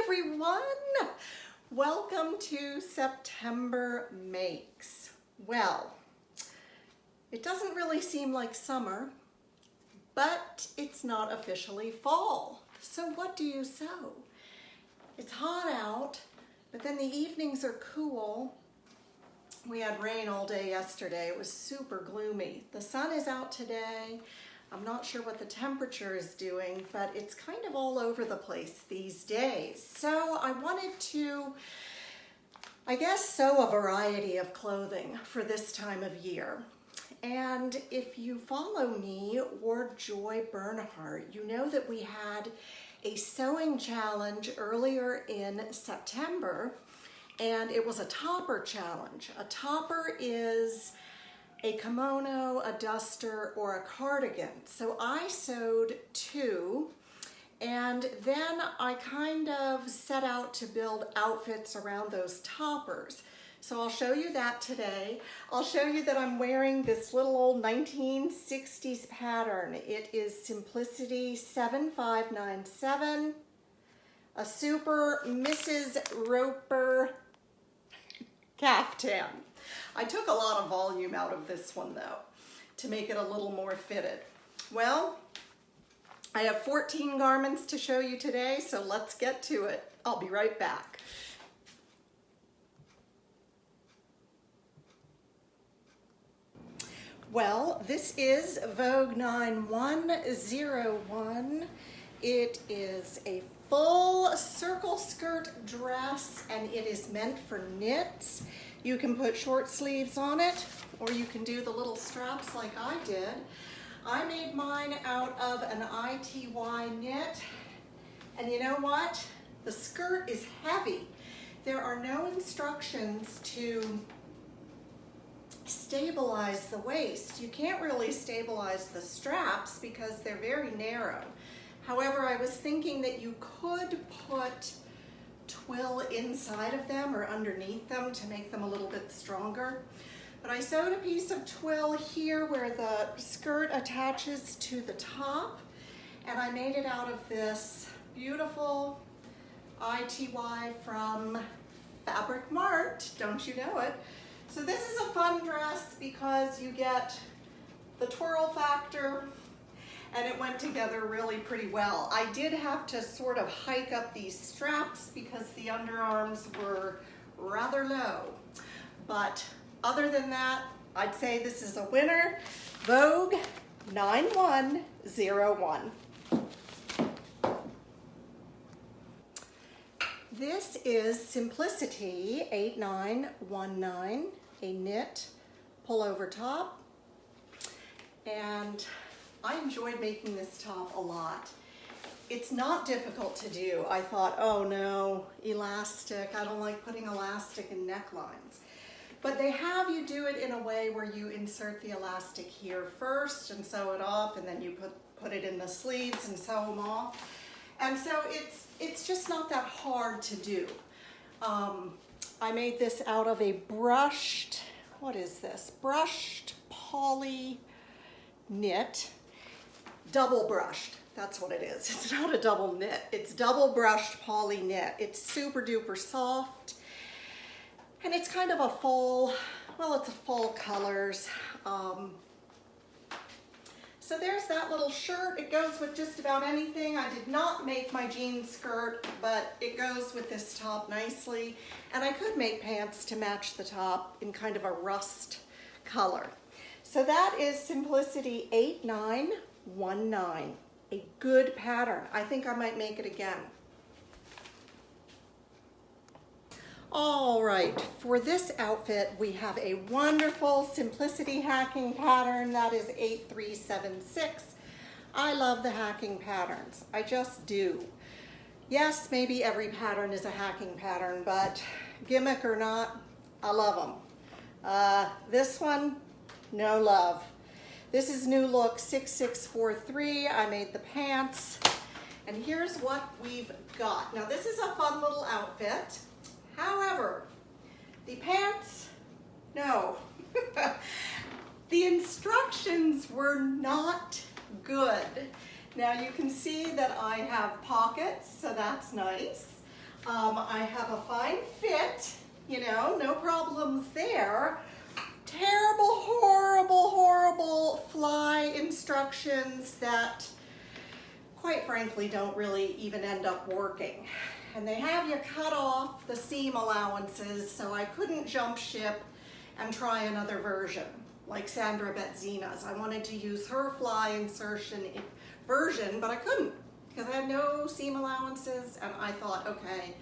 everyone. Welcome to September Makes. Well, it doesn't really seem like summer, but it's not officially fall. So what do you sew? It's hot out, but then the evenings are cool. We had rain all day yesterday. It was super gloomy. The sun is out today. I'm not sure what the temperature is doing, but it's kind of all over the place these days. So I wanted to, I guess, sew a variety of clothing for this time of year. And if you follow me or Joy Bernhardt, you know that we had a sewing challenge earlier in September, and it was a topper challenge. A topper is a kimono, a duster, or a cardigan. So I sewed two, and then I kind of set out to build outfits around those toppers. So I'll show you that today. I'll show you that I'm wearing this little old 1960s pattern. It is Simplicity 7597, a super Mrs. Roper caftan. I took a lot of volume out of this one though, to make it a little more fitted. Well, I have 14 garments to show you today, so let's get to it. I'll be right back. Well, this is Vogue 9101. It is a full circle skirt dress, and it is meant for knits. You can put short sleeves on it, or you can do the little straps like I did. I made mine out of an ITY knit, and you know what? The skirt is heavy. There are no instructions to stabilize the waist. You can't really stabilize the straps because they're very narrow. However, I was thinking that you could put twill inside of them or underneath them to make them a little bit stronger. But I sewed a piece of twill here where the skirt attaches to the top, and I made it out of this beautiful ITY from Fabric Mart. Don't you know it? So this is a fun dress because you get the twirl factor, and it went together really pretty well. I did have to sort of hike up these straps because the underarms were rather low. But other than that, I'd say this is a winner. Vogue 9101. This is Simplicity 8919, a knit pullover top. And I enjoyed making this top a lot. It's not difficult to do. I thought, oh no, elastic. I don't like putting elastic in necklines. But they have you do it in a way where you insert the elastic here first and sew it off, and then you put it in the sleeves and sew them off. And so it's just not that hard to do. I made this out of a brushed, what is this? Brushed poly knit. Double brushed, that's what it is. It's not a double knit, it's double brushed poly knit. It's super duper soft, and it's kind of a fall, well, it's a fall colors. So there's that little shirt. It goes with just about anything. I did not make my jean skirt, but it goes with this top nicely. And I could make pants to match the top in kind of a rust color. So that is Simplicity 8919, a good pattern. I think I might make it again. All right, for this outfit, we have a wonderful Simplicity hacking pattern. That is 8376. I love the hacking patterns. I just do. Yes, maybe every pattern is a hacking pattern, but gimmick or not, I love them. This one, no love. This is New Look 6643. I made the pants, and here's what we've got. Now this is a fun little outfit. However, the pants, no. The instructions were not good. Now you can see that I have pockets, so that's nice. I have a fine fit, you know, no problems there. Terrible, horrible, horrible fly instructions that, quite frankly, don't really even end up working. And they have you cut off the seam allowances, so I couldn't jump ship and try another version, like Sandra Betzina's. I wanted to use her fly insertion version, but I couldn't, because I had no seam allowances, and I thought, okay,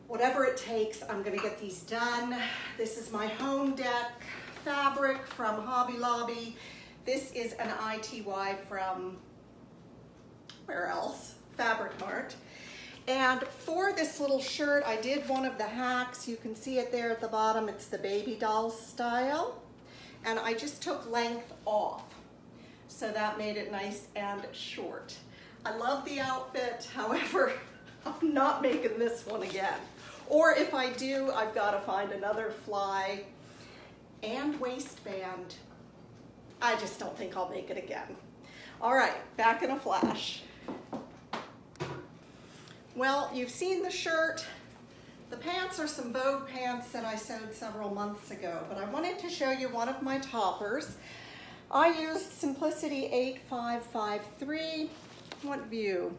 whatever it takes, I'm gonna get these done. This is my home deck fabric from Hobby Lobby. This is an ITY from, where else? Fabric Mart. And for this little shirt, I did one of the hacks. You can see it there at the bottom. It's the baby doll style. And I just took length off. So that made it nice and short. I love the outfit. However, I'm not making this one again. Or if I do, I've got to find another fly and waistband. I just don't think I'll make it again. All right, back in a flash. Well, you've seen the shirt. The pants are some Vogue pants that I sewed several months ago, but I wanted to show you one of my toppers. I used Simplicity 8553. What view?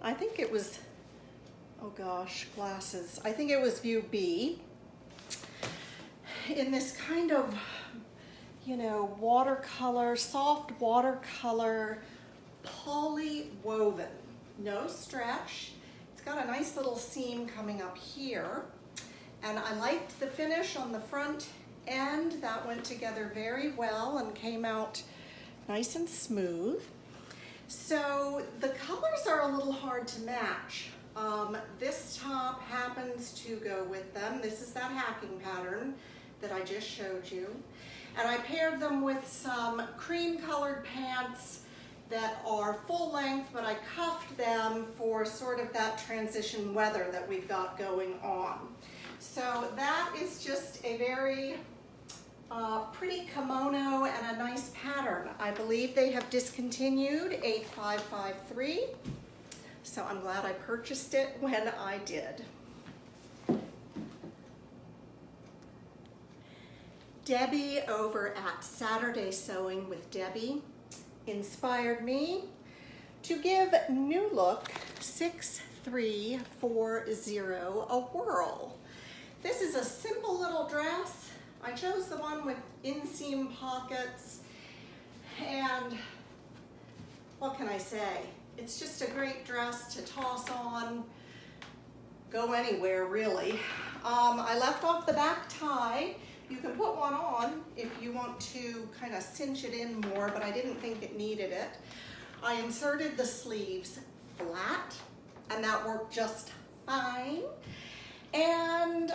I think it was, oh gosh, glasses. I think it was view B. In this kind of, you know, watercolor, soft watercolor, poly woven. No stretch. It's got a nice little seam coming up here. And I liked the finish on the front end. That went together very well and came out nice and smooth. So the colors are a little hard to match. This top happens to go with them. This is that hacking pattern that I just showed you. And I paired them with some cream colored pants that are full length, but I cuffed them for sort of that transition weather that we've got going on. So that is just a very pretty kimono and a nice pattern. I believe they have discontinued 8553, so I'm glad I purchased it when I did. Debbie over at Saturday Sewing with Debbie inspired me to give New Look 6340 a whirl. This is a simple little dress. I chose the one with inseam pockets, and what can I say? It's just a great dress to toss on, go anywhere really. I left off the back tie. You can put one on if you want to kind of cinch it in more, but I didn't think it needed it. I inserted the sleeves flat, and that worked just fine. And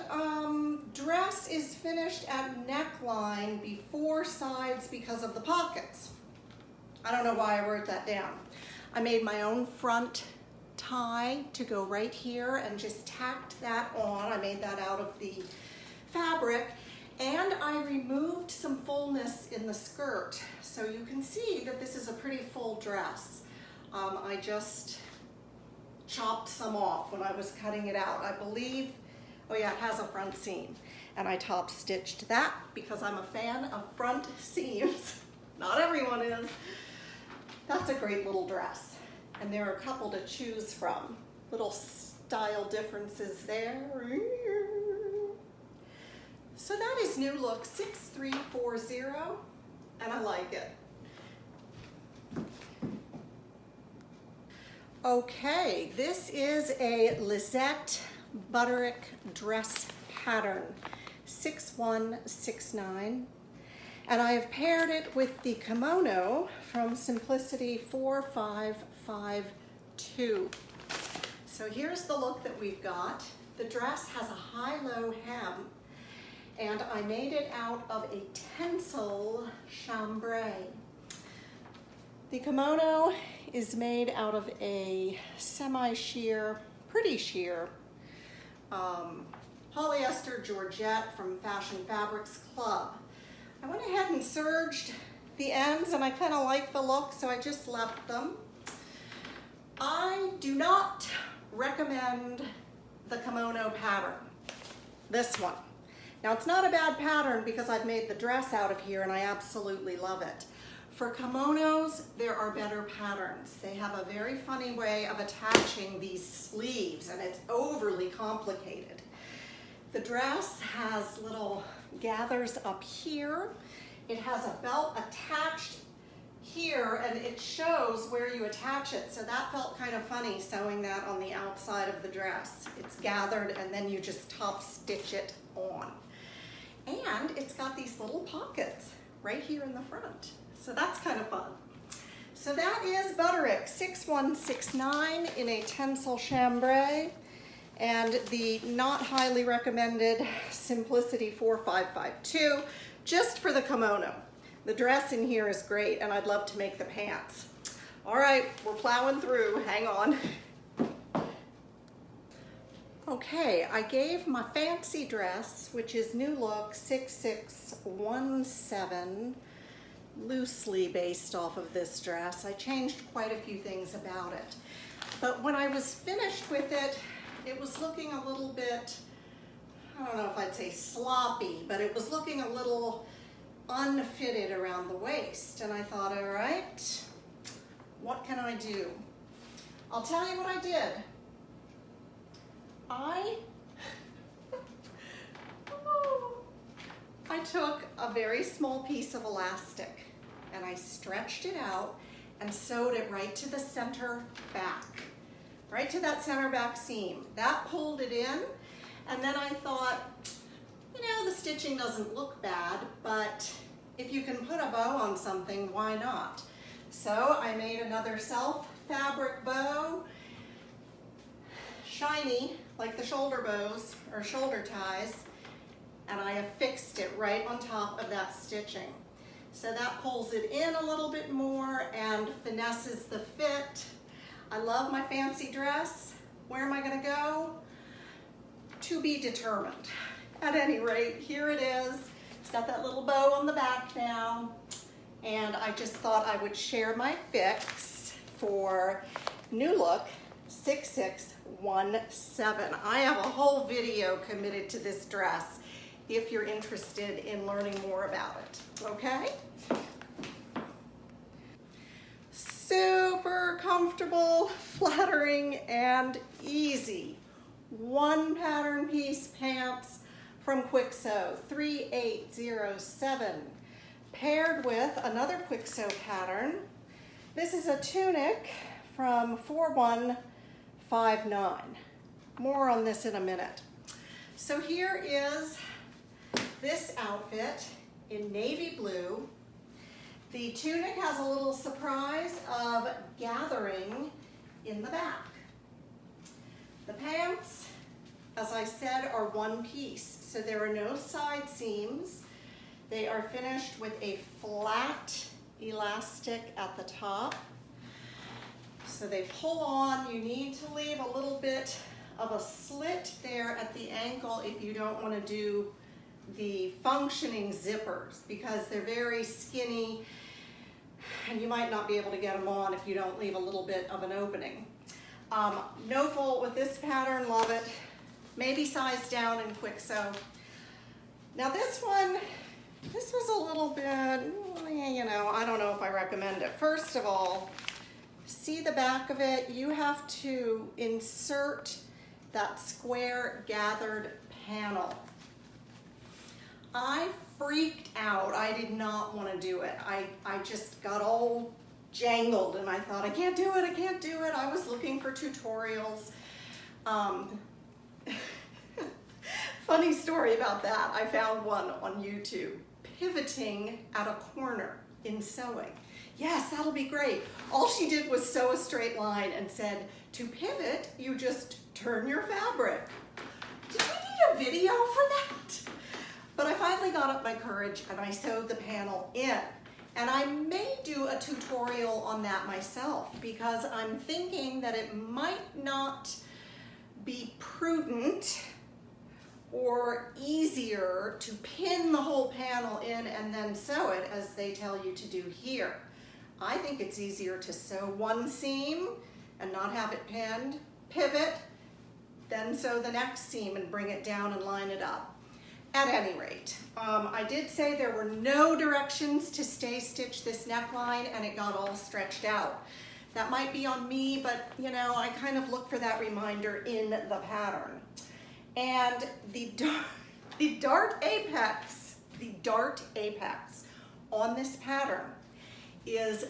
dress is finished at neckline before sides because of the pockets. I don't know why I wrote that down. I made my own front tie to go right here and just tacked that on. I made that out of the fabric. And I removed some fullness in the skirt. So you can see that this is a pretty full dress. I just chopped some off when I was cutting it out. I believe, oh yeah, it has a front seam. And I top stitched that because I'm a fan of front seams. Not everyone is. That's a great little dress. And there are a couple to choose from. Little style differences there. So that is New Look 6340, and I like it. Okay, this is a Lisette Butterick dress pattern, 6169, and I have paired it with the kimono from Simplicity 4552. So here's the look that we've got. The dress has a high-low hem, and I made it out of a tencel chambray. The kimono is made out of a semi-sheer, pretty sheer, polyester georgette from Fashion Fabrics Club. I went ahead and serged the ends, and I kind of like the look, so I just left them. I do not recommend the kimono pattern, this one. Now it's not a bad pattern because I've made the dress out of here and I absolutely love it. For kimonos, there are better patterns. They have a very funny way of attaching these sleeves and it's overly complicated. The dress has little gathers up here. It has a belt attached here and it shows where you attach it. So that felt kind of funny sewing that on the outside of the dress. It's gathered and then you just top stitch it on. And it's got these little pockets right here in the front. So that's kind of fun. So that is Butterick 6169 in a tencel chambray and the not highly recommended Simplicity 4552 just for the kimono. The dress in here is great and I'd love to make the pants. All right, we're plowing through, hang on. Okay, I gave my fancy dress, which is New Look 6617, loosely based off of this dress. I changed quite a few things about it. But when I was finished with it, it was looking a little bit, I don't know if I'd say sloppy, but it was looking a little unfitted around the waist. And I thought, all right, what can I do? I'll tell you what I did. I took a very small piece of elastic and I stretched it out and sewed it right to the center back, right to that center back seam. That pulled it in, and then I thought, you know, the stitching doesn't look bad, but if you can put a bow on something, why not? So I made another self fabric bow, shiny, like the shoulder bows or shoulder ties, and I affixed it right on top of that stitching. So that pulls it in a little bit more and finesses the fit. I love my fancy dress. Where am I gonna go? To be determined. At any rate, here it is. It's got that little bow on the back now. And I just thought I would share my fix for New Look 6617. I have a whole video committed to this dress if you're interested in learning more about it, okay? Super comfortable, flattering, and easy. One pattern piece pants from Kwik Sew 3807, paired with another Kwik Sew pattern. This is a tunic from 4159. More on this in a minute. So here is this outfit in navy blue. The tunic has a little surprise of gathering in the back. The pants, as I said, are one piece, so there are no side seams. They are finished with a flat elastic at the top. So they pull on. You need to leave a little bit of a slit there at the ankle if you don't want to do the functioning zippers, because they're very skinny and you might not be able to get them on if you don't leave a little bit of an opening. No fault with this pattern, love it. Maybe size down in Kwik Sew. Now this one, this was a little bit, you know, I don't know if I recommend it. First of all, see the back of it? You have to insert that square gathered panel. I freaked out. I did not want to do it. I just got all jangled and I thought, I can't do it, I can't do it. I was looking for tutorials. Funny story about that. I found one on YouTube. Pivoting at a corner in sewing. Yes, that'll be great. All she did was sew a straight line and said, to pivot, you just turn your fabric. Did we need a video for that? But I finally got up my courage and I sewed the panel in. And I may do a tutorial on that myself because I'm thinking that it might not be prudent or easier to pin the whole panel in and then sew it as they tell you to do here. I think it's easier to sew one seam and not have it pinned, pivot, then sew the next seam and bring it down and line it up. At any rate, I did say there were no directions to stay stitch this neckline, and it got all stretched out. That might be on me, but you know, I kind of look for that reminder in the pattern. And the dart apex on this pattern is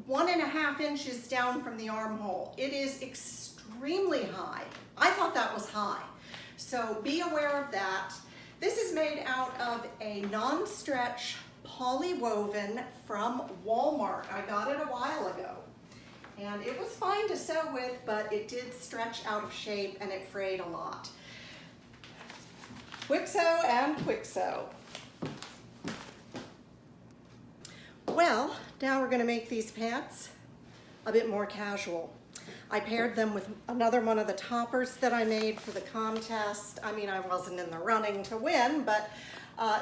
1.5 inches down from the armhole. It is extremely high. I thought that was high. So be aware of that. This is made out of a non-stretch polywoven from Walmart. I got it a while ago. And it was fine to sew with, but it did stretch out of shape and it frayed a lot. Kwik Sew and Kwik Sew. Well, now we're gonna make these pants a bit more casual. I paired them with another one of the toppers that I made for the contest. I mean, I wasn't in the running to win, but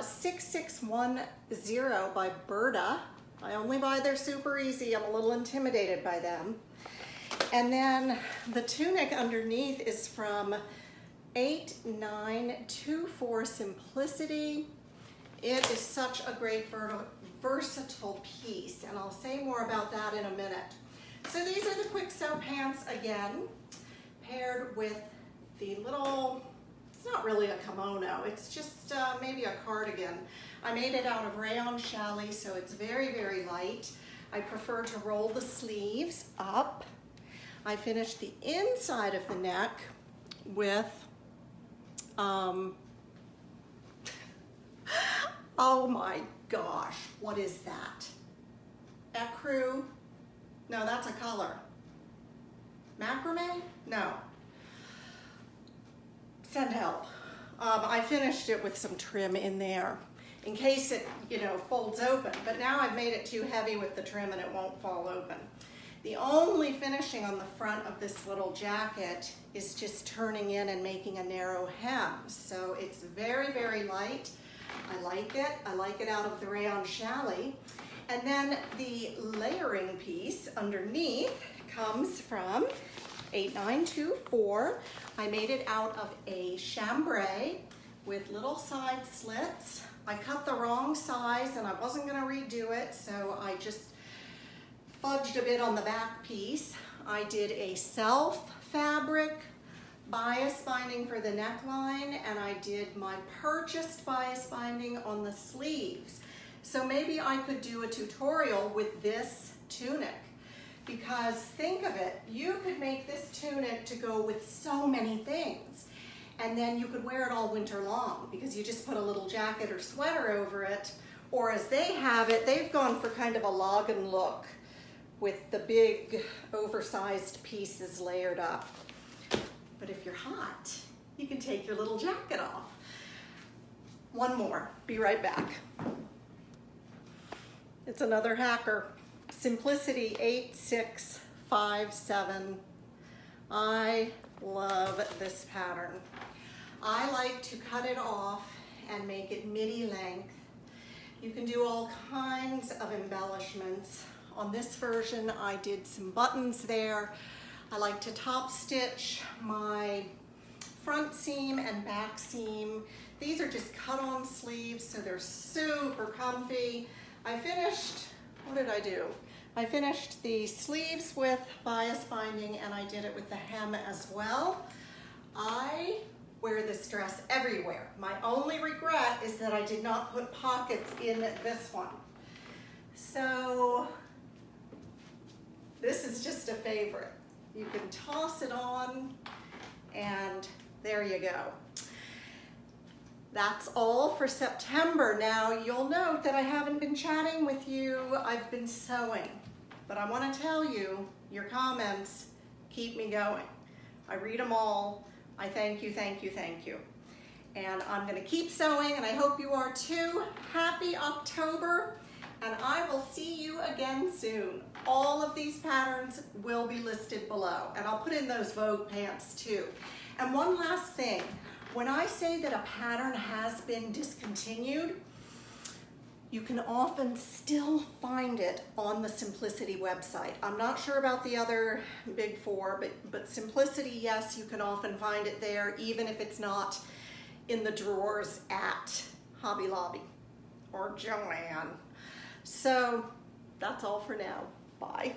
6610 by Burda. I only buy their super easy. I'm a little intimidated by them. And then the tunic underneath is from 8924 Simplicity. It is such a great versatile piece, and I'll say more about that in a minute. So these are the Kwik Sew pants again, paired with the little, it's not really a kimono, it's just maybe a cardigan. I made it out of rayon challis, so it's very, very light. I prefer to roll the sleeves up. I finished the inside of the neck with, oh my gosh, what is that? Ecru? No, that's a color. Macrame? No. Send help. I finished it with some trim in there in case it, you know, folds open, but now I've made it too heavy with the trim and it won't fall open. The only finishing on the front of this little jacket is just turning in and making a narrow hem. So it's very, very light. I like it. I like it out of the rayon challis. And then the layering piece underneath comes from 8924. I made it out of a chambray with little side slits. I cut the wrong size and I wasn't going to redo it, so I just fudged a bit on the back piece. I did a self fabric bias binding for the neckline, and I did my purchased bias binding on the sleeves. So maybe I could do a tutorial with this tunic, because think of it, you could make this tunic to go with so many things, and then you could wear it all winter long because you just put a little jacket or sweater over it, or as they have it, they've gone for kind of a logan look with the big oversized pieces layered up. But if you're hot, you can take your little jacket off. One more, be right back. It's another hacker, Simplicity 8657. I love this pattern. I like to cut it off and make it midi length. You can do all kinds of embellishments. On this version, I did some buttons there. I like to top stitch my front seam and back seam. These are just cut-on sleeves, so they're super comfy. I finished, what did I do? I finished the sleeves with bias binding, and I did it with the hem as well. I wear this dress everywhere. My only regret is that I did not put pockets in this one. So this is just a favorite. You can toss it on, and there you go. That's all for September. Now, you'll note that I haven't been chatting with you. I've been sewing. But I want to tell you, your comments keep me going. I read them all. I thank you, thank you, thank you. And I'm going to keep sewing, and I hope you are too. Happy October, and I will see you again soon. All of these patterns will be listed below, and I'll put in those Vogue pants too. And one last thing. When I say that a pattern has been discontinued, you can often still find it on the Simplicity website. I'm not sure about the other big four, but Simplicity, yes, you can often find it there, even if it's not in the drawers at Hobby Lobby or Joann. So that's all for now. Bye.